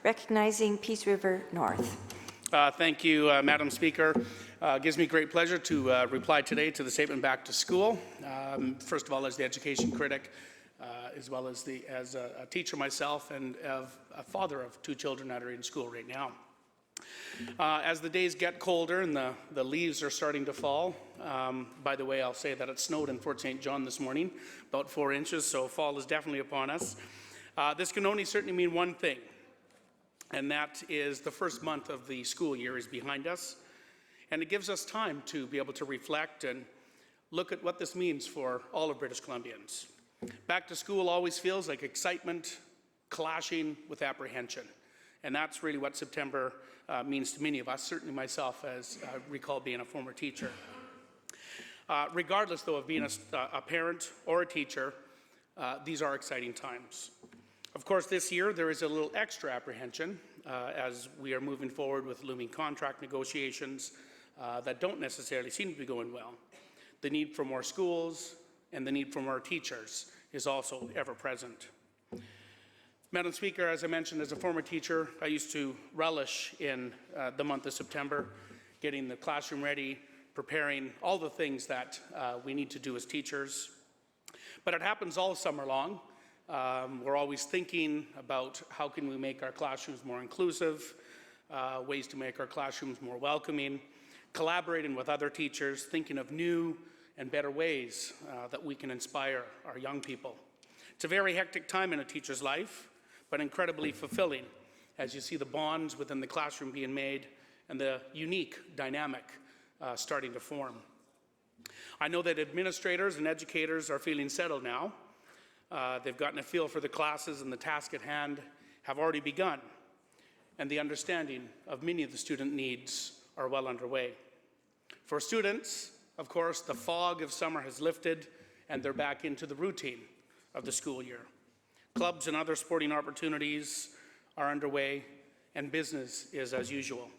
recognizing Peace River North. Thank you, Madam Speaker. It gives me great pleasure to reply today to the statement back to school. First of all, as the education critic, as well as a teacher myself and a father of 2 children that are in school right now. As the days get colder and the leaves are starting to fall, by the way, I'll say that it snowed in Fort St. John this morning, about 4 inches, so fall is definitely upon us. This can only certainly mean one thing, and that is the first month of the school year is behind us, and it gives us time to be able to reflect and look at what this means for all of British Columbians. Back to school always feels like excitement clashing with apprehension, and that's really what September means to many of us, certainly myself, as I recall being a former teacher. Regardless, though, of being a parent or a teacher, these are exciting times. Of course, this year there is a little extra apprehension as we are moving forward with looming contract negotiations that don't necessarily seem to be going well. The need for more schools and the need for more teachers is also ever present. Madam Speaker, as I mentioned, as a former teacher, I used to relish in the month of September, getting the classroom ready, preparing all the things that we need to do as teachers. But it happens all summer long. We're always thinking about how can we make our classrooms more inclusive, ways to make our classrooms more welcoming, collaborating with other teachers, thinking of new and better ways that we can inspire our young people. It's a very hectic time in a teacher's life, but incredibly fulfilling as you see the bonds within the classroom being made and the unique dynamic starting to form. I know that administrators and educators are feeling settled now. They've gotten a feel for the classes, and the task at hand have already begun, and the understanding of many of the student needs are well underway. For students, of course, the fog of summer has lifted and they're back into the routine of the school year. Clubs and other sporting opportunities are underway and business is as usual.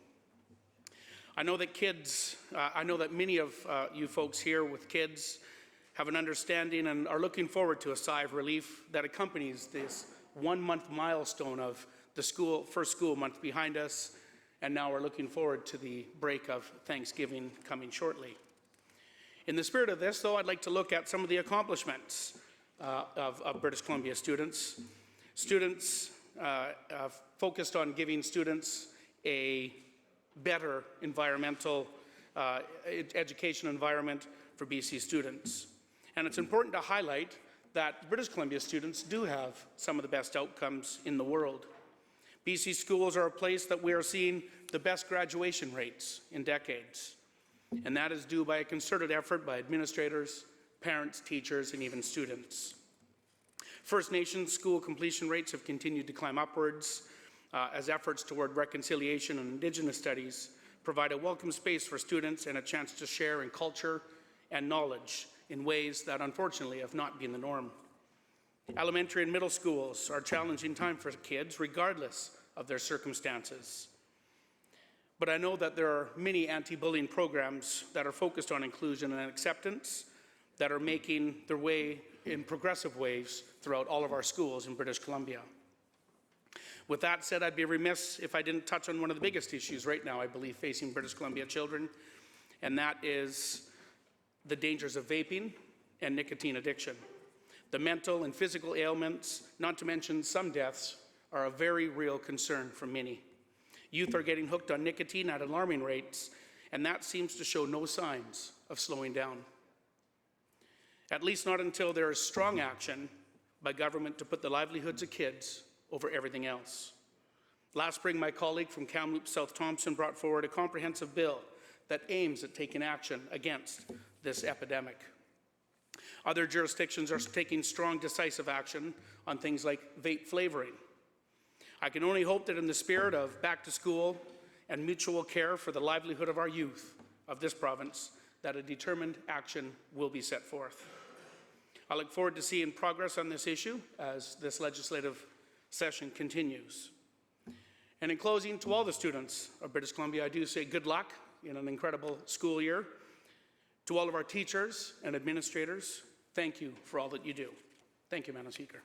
I know that many of you folks here with kids have an understanding and are looking forward to a sigh of relief that accompanies this 1-month milestone of the first school month behind us, and now we're looking forward to the break of Thanksgiving coming shortly. In the spirit of this, though, I'd like to look at some of the accomplishments of British Columbia students. Students focused on giving students a better environmental education environment for BC students. And it's important to highlight that British Columbia students do have some of the best outcomes in the world. BC schools are a place that we are seeing the best graduation rates in decades. And that is due by a concerted effort by administrators, parents, teachers, and even students. First Nations school completion rates have continued to climb upwards as efforts toward reconciliation and Indigenous studies provide a welcome space for students and a chance to share in culture and knowledge in ways that unfortunately have not been the norm. Elementary and middle schools are a challenging time for kids regardless of their circumstances. But I know that there are many anti-bullying programs that are focused on inclusion and acceptance that are making their way in progressive ways throughout all of our schools in British Columbia. With that said, I'd be remiss if I didn't touch on one of the biggest issues right now, I believe, facing British Columbia children, and that is the dangers of vaping and nicotine addiction. The mental and physical ailments, not to mention some deaths, are a very real concern for many. Youth are getting hooked on nicotine at alarming rates, and that seems to show no signs of slowing down. At least not until there is strong action by government to put the livelihoods of kids over everything else. Last spring, my colleague from Kamloops South Thompson brought forward a comprehensive bill that aims at taking action against this epidemic. Other jurisdictions are taking strong, decisive action on things like vape flavoring. I can only hope that in the spirit of back to school and mutual care for the livelihood of our youth of this province, that a determined action will be set forth. I look forward to seeing progress on this issue as this legislative session continues. And in closing, to all the students of British Columbia, I do say good luck in an incredible school year. To all of our teachers and administrators, thank you for all that you do. Thank you, Madam Speaker.